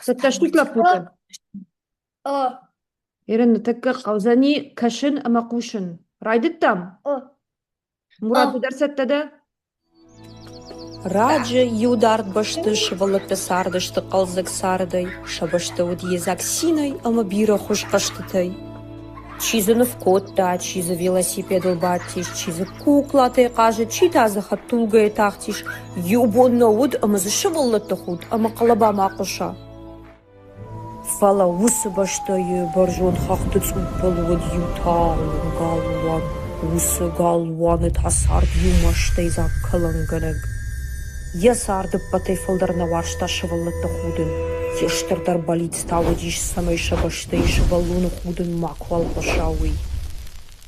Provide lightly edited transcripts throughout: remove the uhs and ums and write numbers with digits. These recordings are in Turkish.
ستة لابوتن إيرن تك قوزاني كشن أما قوشن رايد التام مراد درس التدا Раджа юдарт башты шывылыпты сардышты қалзык сардай, шабышты удьезак синой, ама бира хуш каштытай. Чизыны в котта, чизы велосипедл баттиш, чизы куклаты кажы, читазы хаттулгая тахтиш, юбонна уд, ама зашывылыпты худ, ама қалаба мақыша. Фала усы башты баржон хахты цупылуд ютал галуан, усы галуаны тасард юмаштай за каланганаг. Ясарды патайфылдарна варшта шывылыты худын. Ештірдар болит стауы диш самай шабаштай шывалуны худын маквал пашауи.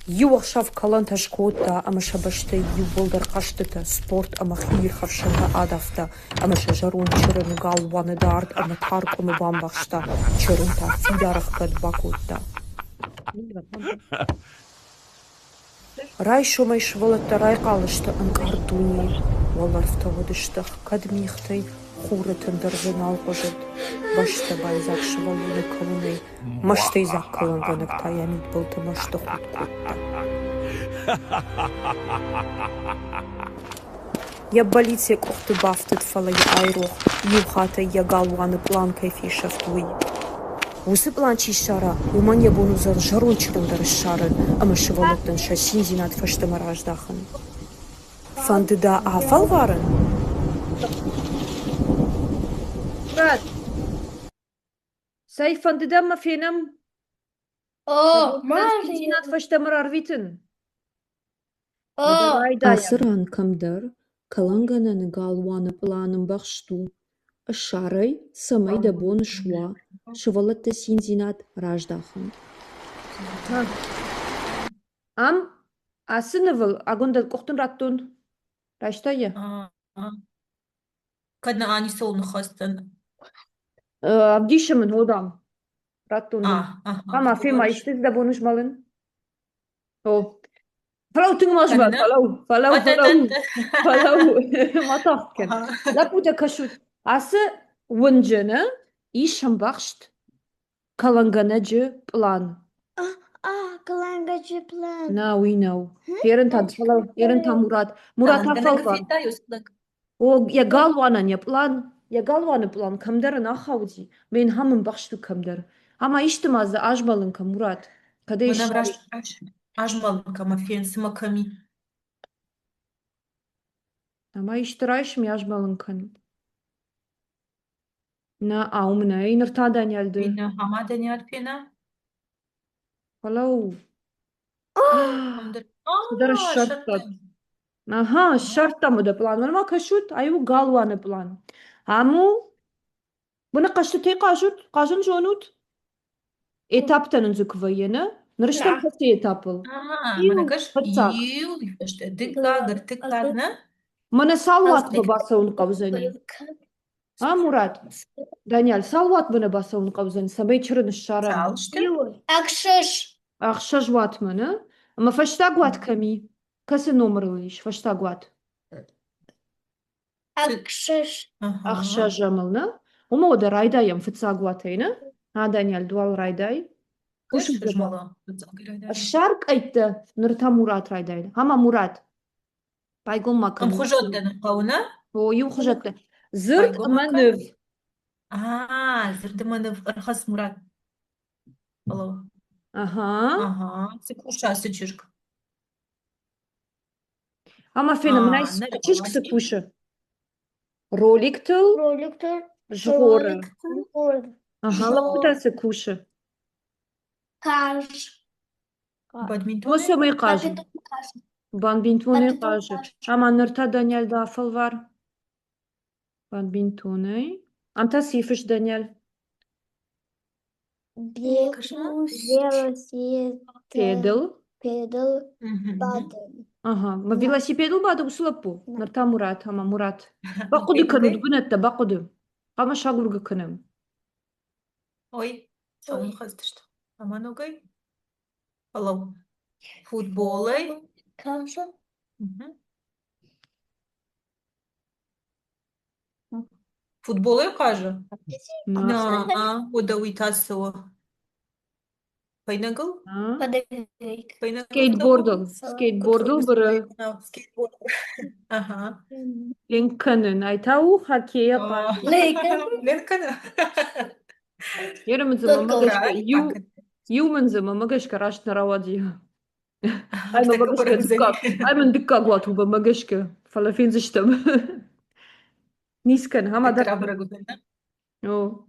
Юахшав калан ташкотта, ама шабаштай юболдар каштыта, спорт ама хир хавшана адафта, ама шажарун чырын галваны дард, ама таркумы бамбахшта, чырынта фидарахкат бакутта. Рай шумай шывылыты рай қалышты анкардуни. Олар втоводыштық кадмихтай хурытын дырзын алғыжыд. Башта байзак шывалуны кылыны, маштай зак кылынғанық таянит бұлты машты худ котта. Я болиция кохты бафтыт фалай айрох, юхата я галваны план кайфи шафтуй. Усы план чишара, уман я бонузар жарун чырындар шарын, ама шывалыттын шасин зинат фаштымар аждахын. Фандыда афал варын? مراد ساي فنددا ما فينم ما زينات فاشتمر أرفيتن Асыран камдар, калангананы галваны планым бахшту. Ашарай, самай да бон шва, шывалатта синзинат раждахын. Ам асынывыл агонда коқтын раттун раштая Кадна ани солны хастан. абдишымын одам раттун ама фема иштиз да бонуш малын о فلو تنمجبل فلو مطفكن لابد كشوت عسى ونجنا إيشم بخشت كلانجناجي بلان كلانجناجي بلان Now we know يرنتا مراد هفلفا او يا قالوانا يا بلان يا قالوانا بلان كمدرن أخاوتي بين هم بخشتو كمدر أما إيشتماز أجملن كمراد كديش Ажмалка мафен смаками. Ama iştirayış mı yazmalın kan? Na aumna inirta Daniel'di. Bina hama Daniel fena. Hello. Dar Şartta. şartta. Aha, şartta mı da plan? Ama kaşut ayu galvanı plan. Amu buna kaçtı tek kaşut, kaçın jonut. Etaptanın zükvayını. Nırıştan kaçtı etapıl. Mana kaş yiu işte dikka gırtıklar ne? Mana salvat mı basa onu kavzani? Ha Murat. Daniel salvat mı basa onu kavzani? Sabay çırın şara. Sal işte. أكشش Ахша жват мана. Ама фашта гват ками. Касы номер лиш, фашта гват. أكشش Ахша жамална. Ума ода райдаям фыца гватайна. А Даниэль дуал райдай. Кыш Пушу жмала. Шарк айтты. Нырта Мурат райдай. Хама Мурат. Байгол макам. Там хужоттан қауна? О, ю хужатты. Зырт маныв. Зырдыманов Архас Мурат. Алло. Ага. Сыкуша сычышк. Ама фена мнайс чишк сыкуша. Роликтыл. روليكتر Жгора. Ага, лапута сыкуша. كاش Бадминтон. Осо мэй кажы. Банбинтоны кажы. Ама нырта Даниэль да афыл var. Банбинтоны. Амта сифыш Даниэль. велосипед Педал. педал баден Ага. Ма велосипедл бады усылапу. Нырта Мурат. Ама Мурат. Бақуды кынуд гүнетті бақуды. Ама шагургы кыным. Ой, сауын қаздышты. Аман огай. Алло. Футболы. كاش Футбол каже. Na. O da uitase o. Păi năgăl? Na. Подожди. Păi năgăl Skateboard'u. Skateboard'u bırı. Skateboard. Aha. Lincoln'ın aytağı hakeya Aa. karşı. Lerkanı. Yarımızı Только mamagaşka. Kar. Юмынзы mamagaşka raştı ravadi. Ay Asta mamagaşka kapărăm dukka. zeni. Ay men dukka guatu mamagaşka. Falafel zıştım. Niskan hama da. Treabă răgută. O.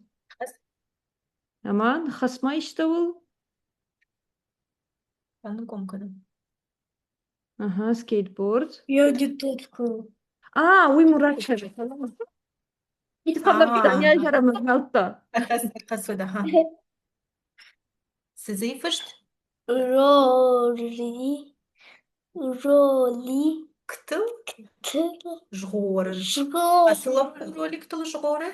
Aman hasma işte ol. Nu cum că nu. Aha skateboard. Я не только. Aa uy Muratçevi. Tamam. Git falan bir tane yaramaz altta. Acasă, da. Ha. Să zici făști? Роли. Роли. Câtă? Т. Жгоры. Что? А сылап ролик тыл жгоры?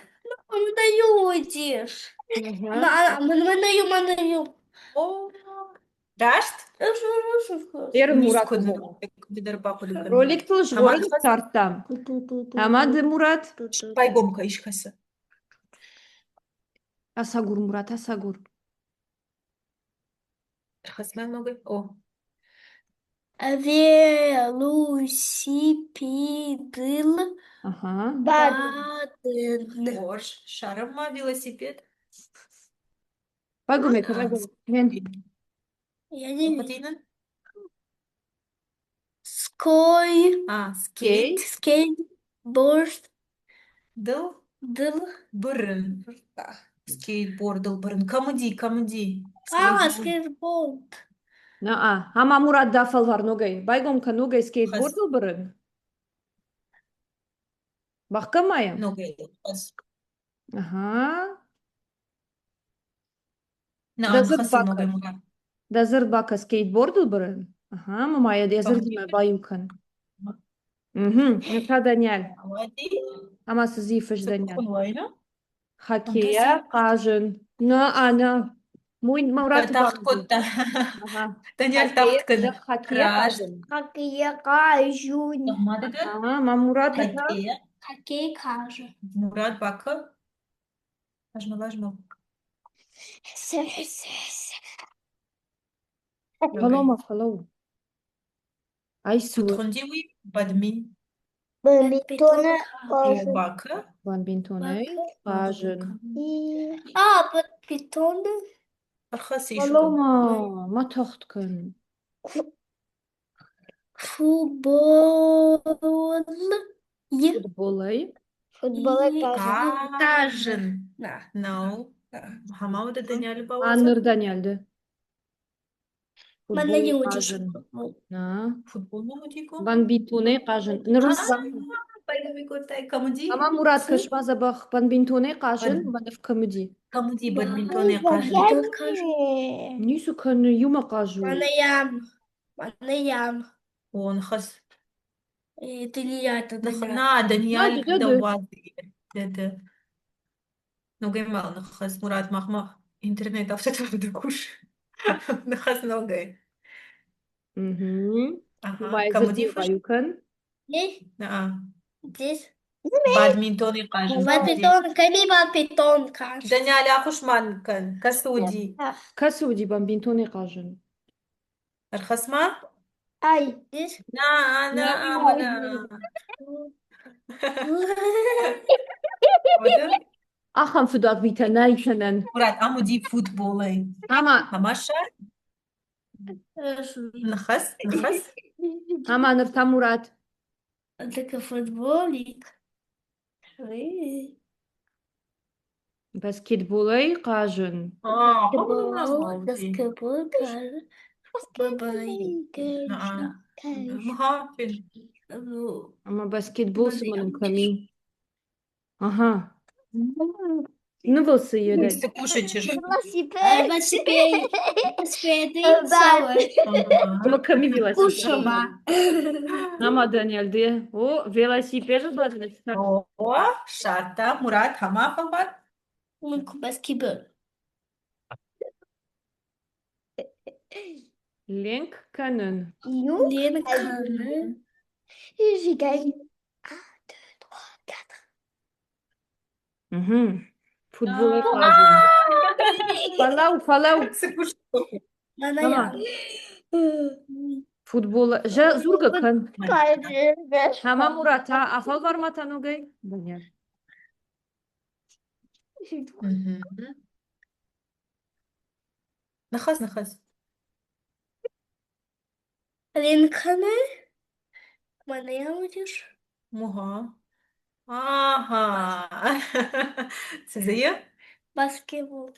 Мы даем идешь. Мы даем. O. Daşt? Yarın Nis Murat. kudnu. Gider bakı dükkanı. Rolik tılış Ama rolik tarttam. Ama de Murat. Pay gomka işkası. Asagur Murat asagur. Хасмен много. О. Велосипедл. Aha. Баден. Орш. Шарама велосипед. Bagum et bagum. Men. Я не вижу. Патина. Ской. А, скейт. Скейтборд. Дыл. Дл. Бырын. Скейтборд дыл бырын. Камыди. Скейтборд. Aa. Ama Murat dafal var nogay. Baygom ka nogay skateboard bırın. Bakkamayım. Много. Aha. На, Дазыр хасан бака. много. Dazır baka skateboard bırın. Aha. Mamaya dazır dime bayukan. Ne kadar Daniel. Молодец. Ama siz iyi fış Daniel. Сакун война. Hakeya кажын. Na ana. Murat Тах var. котта. Aha. Даниэль Hakeya тахткын. hakeya Раш. кажын. Как я кажу. Тахмадыгы. Ama Murat Хакея. Какие кажу. Мурат бакы. Ажмал. Follow. Ay su. Футхундиуи. Бадмин. Бадминтона О бакы. Badminton'u кажын. бадминтон. Архасы Follow ишугу. ma toxtkın. Футбол. Futbolay. Футбол Кажын. No. Хамау да Даниэль бауазы. Anır Daniel'di. Mən nə Futbol yiyəcəm? кажын. Na. Футбол mu digo? Badminton'u кажын. Nırız bak. Пойдем котай камуди. Ama Murat kaşmaza bak. Badminton'u кажын. Bana komedi. Камуди бадминтоне кажын. Nisu kanı yuma кажу. Манаям. Он хас. Это не я, это Даня. На, Даниэль Надо, да да. вази. Да. Ну геймал, хас Мурат махма. Интернет автотраф да куш. Хас много. Ага. Maya Камуди zırtı фаш. bayukan. Здесь? Здесь? Бадминтоне кажын. Бадминтон, кажется. Даниэль ахушман кан. Касуди. Kasudi badminton'u кажын. Архасма? Ай, здесь? На. Ахам füdat bitenaykenen. Мурат, амуди футболы. Ama Амаша? Нахас? ama nırta Murat. Это футболик. Basketbolay кажын. Баскетбол, кажется. Махафин. Ama basketbol sımının kamin. Aha. Ne bolsa yöre. Ты кушаешь. Велосипеды, Ama kami velosiped. Кушама. Ama Daniel diye. O velosiped badne. О, шата, Мурат, хамафа бар. Баскетбол. Link kanın. Ленка. Futbola kazın. Falav. Sıkmış. Bana Tamam. ya. Futbola. Zurga kan. Kalbim. Tamam Murat ha. Afal var mı tanugay? Daniel. Мгм. Нахас. Ринканы. Bana yağmur. Muha. Aha. Size Basketbol.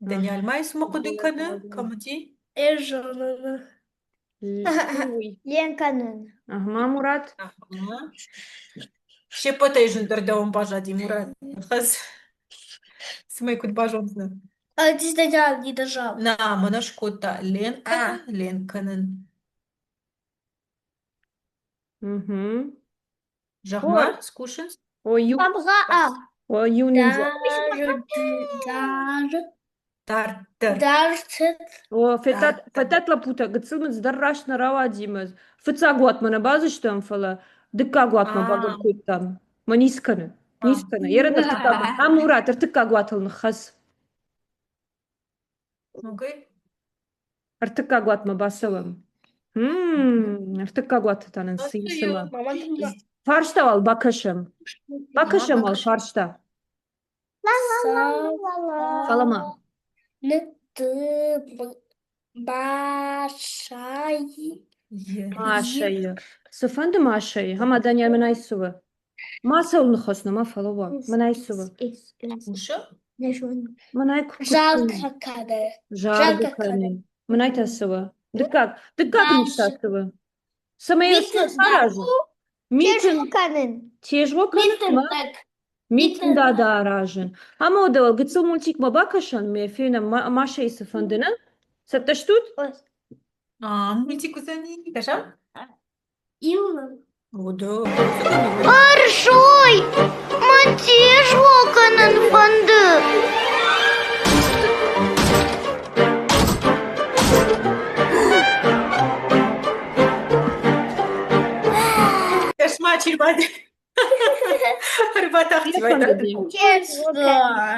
Daniel mais uma Futbola kudukanı kazın. kamuti. Ercan'ı. Ленканın. Aha Murat. Aha. Ще потежен дердевом пожаді, Мурат. Нахас. Смей куд бажонсна. А ты дожал, не дожал. На, мана шкота. Ленканın. Жахма, скушенс. O yu. Бабга. O yuninja. Tartır. Дартет. O fetatla puta gıtsılmız darraşna ravadimız. Fıtsa guatmana bazı işten fala. Dikka guatma bagır kuttam. Maniskanı. Niskanı. Yarın tıkka. Ha Murat tıkka guatılını khas. Окей. Tıkka guatma basavam. Tıkka guatıtanın sıyısıma. Мама думала. Farşta val bakışım. Bakışım val farşta. Falama. Ne başay. Maşayı. Sıfandı maşayı. Hama Daniel menay sıvı. Masa olunu khasna ma falava. Menay sıvı. Uşu. Menay kukutun. Жалко кадры. Жарго каны. Менай та sıvı. Dikkat nişta sıvı. Самая саражу. Митин. Тежго канма. Митин да аражын. Ama o da gıtsıl multik ma bakışan me fena maşayı sıfandına. Sattaştut? А, мультик узани. Таша? Буду. Arşoy, Matiş Volkan'ın fındı. Кошмар, чербади. Рыбата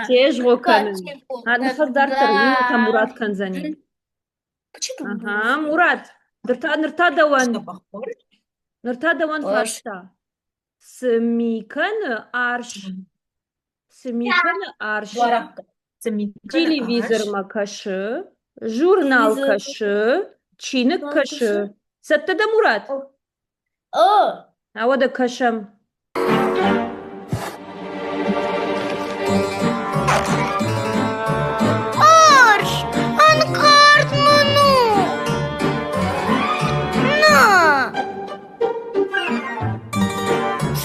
Тежго канın. Hadi kızdartır. Yine tam Murat kanzani. Aha Murat. Nırta davan. Nırta davan farşta. Смиканы арш. Смиканы арш. Телевизор макаşı. Jurnal kaşı. Çinik kaşı. Sattı da Murat. Ha o da kaşım. Arş, ankartmanu. Na.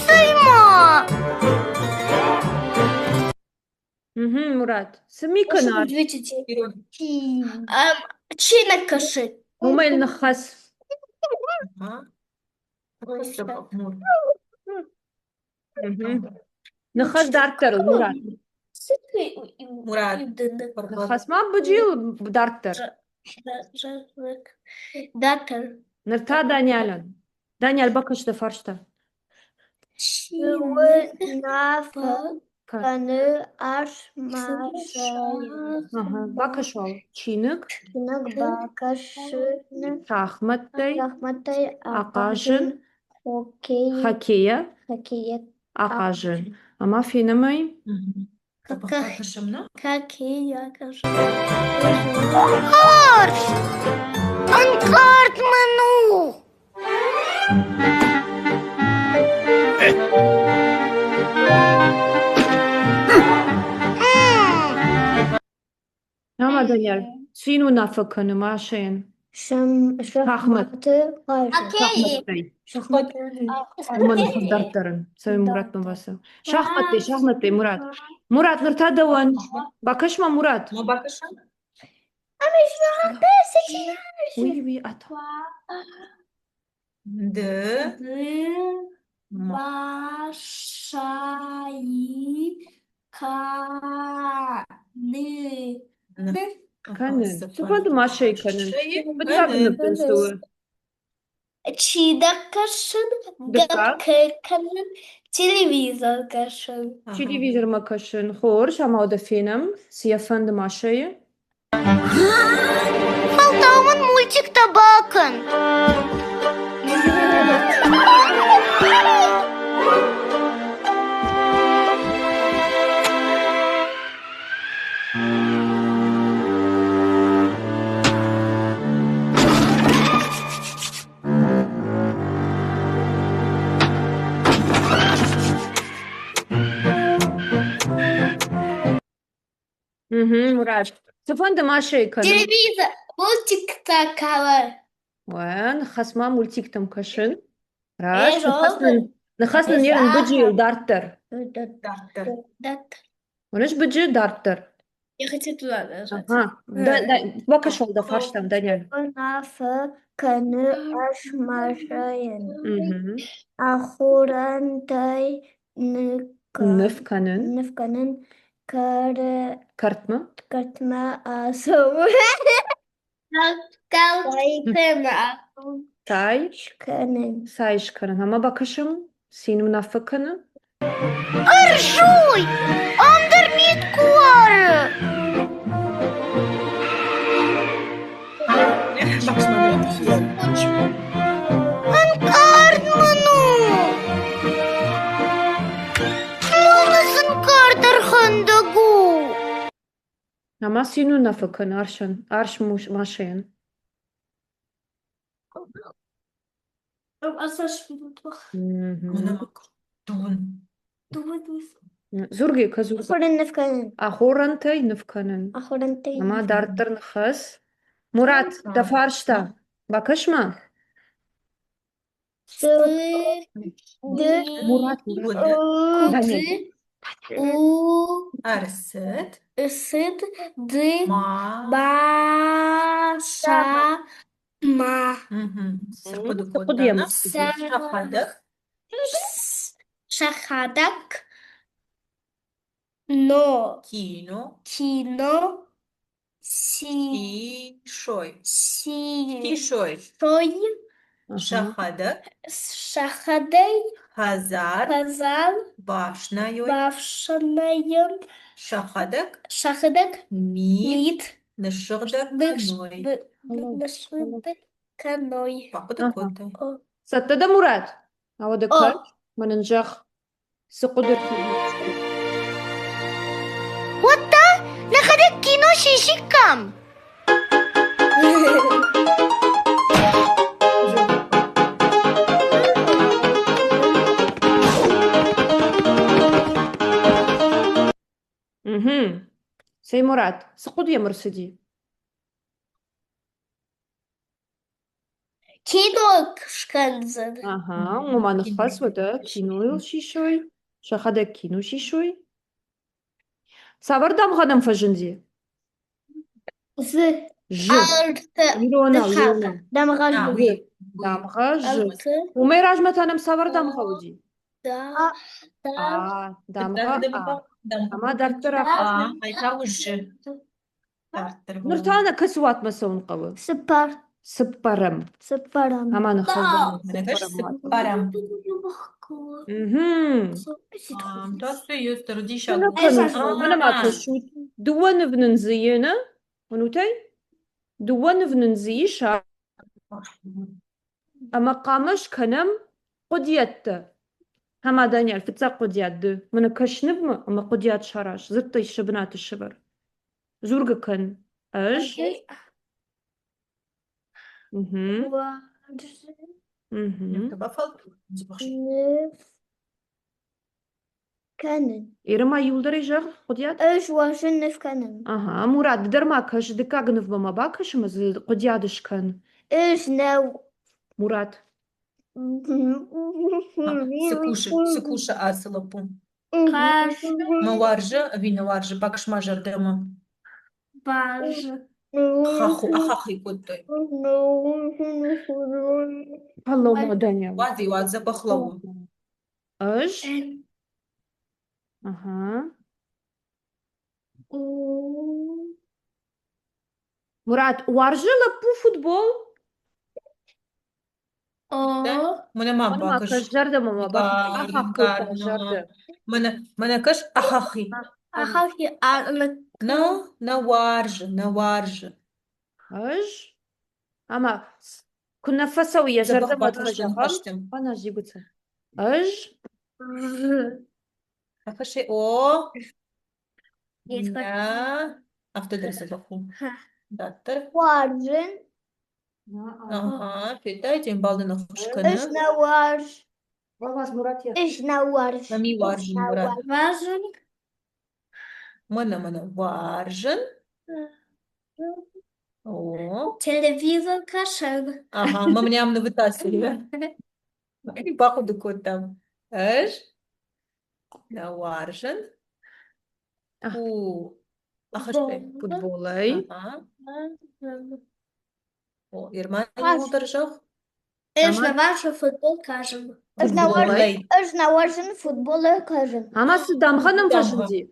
Sayma. Murat. Смиканы арш. Чина каши. Умел нахас. Нахас дарттır Murat. Murat. Nahas ma bıcıl darttır. Датер. Nırta Daniel'ın. Daniel bakışta farşta. Kanı arşmaşayı. Bakış ol. Çinik. Bakışını. Şahmatay. Rahmatay Akajın. Hokey. Hakeya. Hokey. Akajın. Ama fenomay. Какие я каши. Arş, ankartmanu. Ama Daniel. Sinu nafakanı maşayın. Şahmatı. Şahmatay. Umanı dartların. Sayın Murat babası. Şahmatay Murat. Murat nırta davan. Bakışma Murat. Ma bakışan? Uy at. De. Başayı kanı. Kanı. Sıfadı maşayı kanı. Bıçakını pınsuğu. Çiğde kaşın. Dikkat. Gapke kanın. Televizor kaşın. Aha. Televizor ma kaşın. Hoş ama o da film. Efendim aşağıya. Paltomun multikte bakın. Murat. Efendim aşağıya kanım. Televizor. Multikte kalır. وين خصما مولتيكتم كشن راش إيه نخسن يرن بجي دارتر Darttır. ونش بجي دارتر Я хочу туда нажать. ага да bakış oldu faştam Daniel Nafı kanı aşmaşayın. mhm Ahurantay nıfkanın nıfkanın kare kartma katma asımı. Kalkma tay kanın. sayışkanın ama bakışım senin nafıkanın Arşuy! Underneath kuarı. Bakışmadı. Ardmanu. Flonasın kardır handagu. ama senin nafıkanın arş maşayın Ona bak. Doğun. zurgi kazur Ahurun nıfkanın. ahorantay nıfkanın Ahurantay ama dartır nıkhas Murat da farşta bakışma Murat Budu. Daniel Arsıt. Isıt. Dı. Ma. Başa. Ma. Sıkıdı Sıkıdı kodana. yemiş. Şahadık. Şahadak. No. Kino. Kino. Şoy. Si. Kişoy. Soy. Şahadık. Şahadey. Pazar. Pazar. Başnayoy. Bavşanayım. Şahadık. Şahadak. Mit. Mit. Nışıgdık. Noy. Nasıldı? Kanoy. Bakıdı kodu. Satta da Murat. Havada kar. Manıncak. Sıkıdır. What the? Nakadak kino shishikam. Sey Murat. Sıkıdı yamırsıdi. Kino kışkanzın. Aha. Umanı khas vada. Kinoyu şişoy. Şahada kino şişoy. Savardam hanım fajınzi. Z. J. Artı. Yirona. Dışarı. Damgaj Ha, bu. oui. Damga J. Altı. Umeyraj metanım savardam havudi. Da. Da. A. Damga A. Ama Ama darttır Da. aha. Ayta ucu. Darttır bu. Nurtana kısvat savun qavı. Sıpar. Sıpparım. Sıparam. Aman xazdan. Menekaş sıkparım. Da suyu tırdi şabu. Ana ma kaşu. Duvanıvnın ziyina. Unutay? Duvanıvnın ziyişa. Ama qamış kanım qudiyette. Hama Daniel fitsa qudiyaddı. Mana kaşnıv mı? Ama qudiyat şaraş. Zıttı işibinat işibir. Zurga kan. Aj. Mhm. Mhm. Bafal. Nıfkanın. İrma yulduracak qudiyat. Öş vaşın nıfkanın. Aha, Murat derma kaş dikagnıv bama bakışımız qudiyadış kan. Öş ne? Murat. Sıkuşu asılı bu. Kaş. Mavarjı, vinavarjı, bakışmajır dema. Baj. Ahakhi kutu. Allah'ım Daniel. Vazi bakhlavu. Aj. Aha. Murat, varjı la bu futbol. O. Mana ma Mana ma bakış. kajlarda mama bak. Garden, Aha garden, kajlarda. Mana kaş ahahi. Aha ki ağırlık. Na warj. Aj. Ama كنا فسوية Zabah جردة ما batmıştım, تخجهم kaçtım. أنا جيبتها أج Ahaşe o. Yeter. Ya. Hafta dersi bakım. Dattır. Varzın. Aha. Fedaycım baldan hoşkanı. İşne var. Babas Murat ya İşne var. Nami varjın Murat. Важен. Mana varjın. O. Телевизор кашер. Aha. Mama ne amına vıtasıyla. Походу кот там. Эш? Наваржен. Ah. У. Ахаште. Futbolay Ага. О, Германия Аж. удержав. Эшна ваша футбол кажем. İşne var. Футболей. İşne varzın futbolu kajın. Ama siz damğanın Damğa. faşındı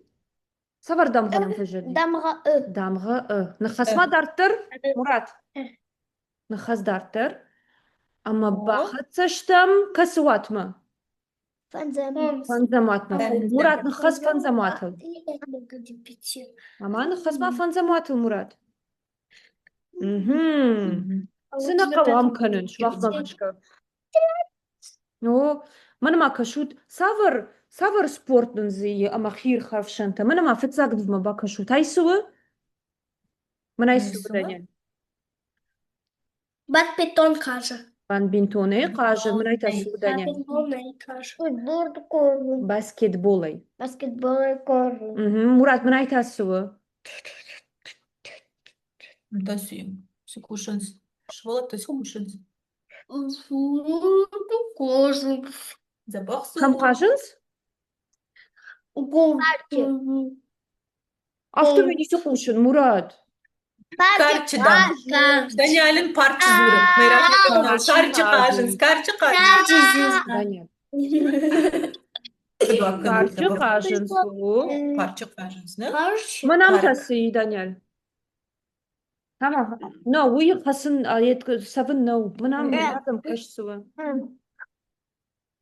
Savar damğanın faşındı Damga ı. Damğa Nıkhasma darttır Murat Nıkhas darttır Ama O. baxat saçtam kasıvat mı? Fanzem. Fanzamat mı? Evet. Murat nıkhas fanzamatıl Пяти. Ama nıkhas ma fanzamatıl Murat Sına kavam kanın Şvaqma başka No, mana ma kashut savar sportun zi ama khir kharfshanta mana ma fitzagd ma ba kashut ay suwa mana ay suwa Suwa? Daniel Badminton каже. ban bintone qaja mana ay suwa Daniel Badminton каже. Futbol kajın. basketbolay Basketbol kajın. Murat mana ay suwa Тасим. Секушенс. Швала то секушенс. Кожу. Запах Kam су. qajins Гол. after beni suquşun Murat Karçıdan. Каже. Daniel'in parçızları. Merak etme. Karçı Karçı kajins. кажins. Karçı кажins. Каже. Daniel Hadi bakalım. qarchi Запах. qajins su Parçı кажins. Ne? Каже. manam Kark. tasi Daniel Tamam. No, we hasın ayet seven no. Manam adam kaç suwa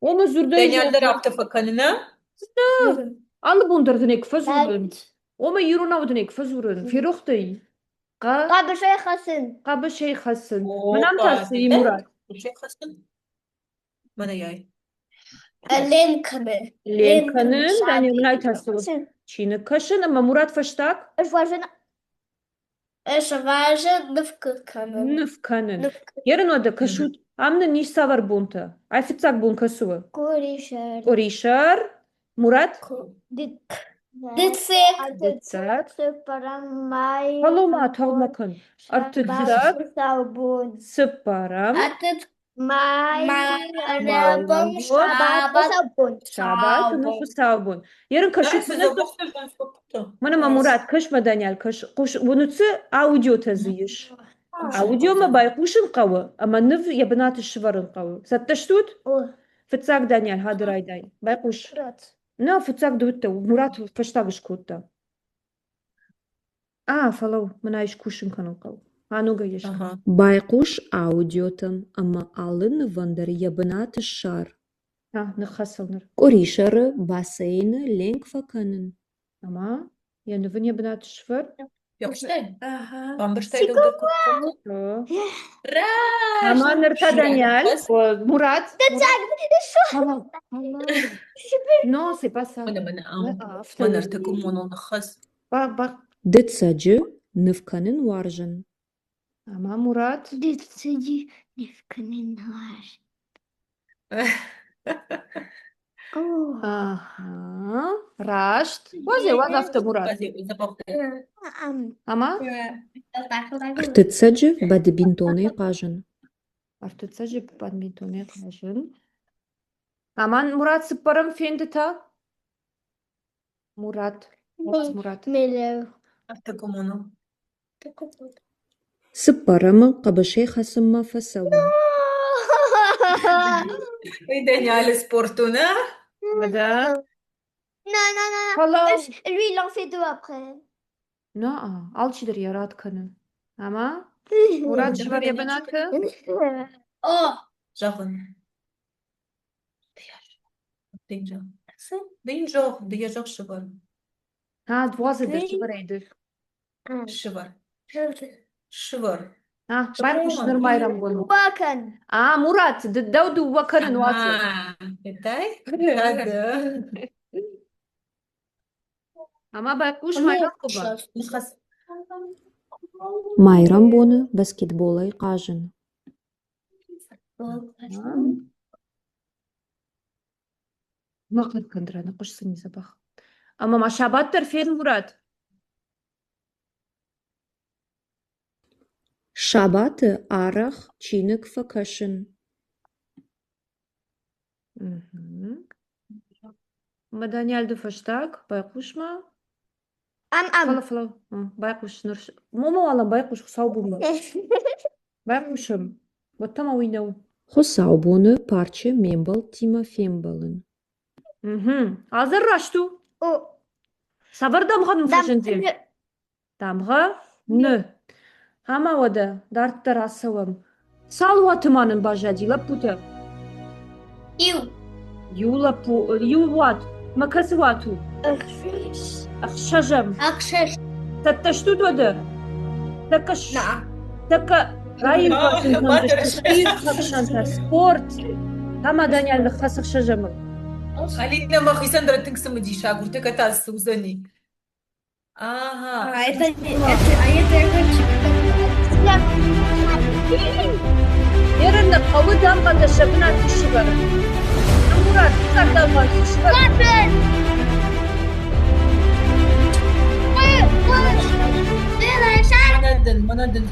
O mu zurdayız Daniel'de rapta fakanına. Al bundardın fazurun. Evet. O mu yurunavdın fazurun. Firuxtay. Qa Qabı şey kasın. qabı şey hasın. Oo, Manam tasi gayet. Murat. Bir şey kasın. Bana yay. Ленками. Lenkanın Daniel manay tasi. Çini kaşın ama Murat faştak. İş varzın. Эша важен нывками. Nıfkanın. Yarın o da kaşut. Amna niş savar bunta. Ay fitsak bun kasuwa. Kurişer. Orişar. Murat. Dit. Дыцек. Ditsak. Sıparamay. Paloma tavmakın. Artı ditsak. Sabun. Sıparam. Атыт. May. Марабам. Шабат. Sabun. Şabat. Nufu savbun. Yarın kaşut. Dersi запах ben soktum. Mana Murat kaşma Daniel kaş. Bunutsu audio taziyiş. Audio ma baykuşun qawa. Ama nıv yabanat şıvarın qawa. Sattaştut. O. Fıtsak Daniel hadır ayday. Baykuş. Murat. Ne fıtsak dutta. Murat faştagış kutta. Falav. Mana iş kuşun kanal qawa. Hanuga yeş. Aha. Байқуш аудиотын, ама алын вандыр ябынаты шар. Ne hasılnır. Коришары бассейны ленг факанын. Ama ya nıvın yabanat şıvar. Yapıştay. Ага. Bambıştay da kutlu. Ama nırta Daniel. Murat. Tamam. No, c'est pas ça. Mana takım onun khas. Bak. Дыцаджы нывканын варжын. Ama Murat. Dit sıcı. Nefkinin var. Oh. Aha. Raşt. Vaz hafta Murat. Запах. Ama Ктыцаджы бадбинтоны кажын. artık sadece badmintone karşın. Aman Murat sıparım fendi ta. Murat. Murat. Melev. Takım onu. Сыппарамы қабышей хасымма фасауын. Daniel sportuna. Vada. Non. Hello. Lui, il en fait deux après. No, alçıdır yarat kanı. Ama Murat şıvar yabanatı. О, Жағын. Дейін жоқ, дия жоқ шыбар. Ha, двазыды шыбырайды. Шыбар. Шыбар. Ha, байқұш Нұр Майрам болу. Bakın. Мурат, дауду уакарын уасы. Етай? Hadi. Ama байқұш Майрам куба. Майрам боны баскетболай қажын. Мақыт көндраны құшсын езабақ. Ama maşabattır fen Murat. Шабаты арах чинык факашын. Маданиалды фаштак, байқұш ма? Am. Фала. Байқұш Нұр. Момо алам байқұш сау болма. Байқұшым. Вот тама ойнау. Хосау боны парче мембал тима фембалын. Азыр рашту. O. Сабыр дамғаным фашынде. Dam. Дамға? Нү. Хама ода. Дарттар асылым. Салуатыманын бажадила пута. Ю. Юлат. Макасвату. Ахшажам. Акшеш. Татташту тоды. Такаш. На. Така. Райын фашын. Спорт. Хама Даниалды қасық шажамы. Алина Махисандра тыңсымы дейші, агурты катасы узани. Ага. Это эгочик. Ерінді қауы дамғанда шабына түші бар. Мурат, сардамған түші бар. Манадын.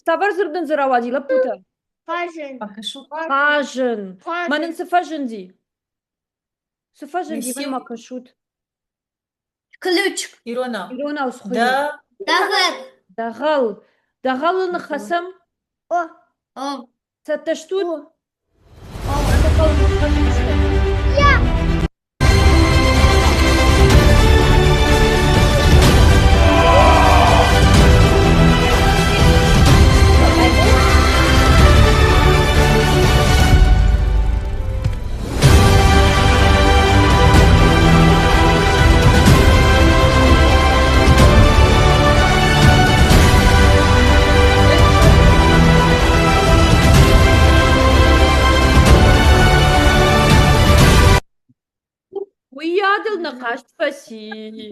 Тавар зырдын зыравадила пута. Fajın. Фажын. Манын сыфажын ди. Сыфажын ди, Висим. мен макашут. Ключ. Ирона. Ирона усхуй. Да. Дагы. Дағал. Дағалыны қасам. O. О. Сатташтут. Уядыл нақаш спаси.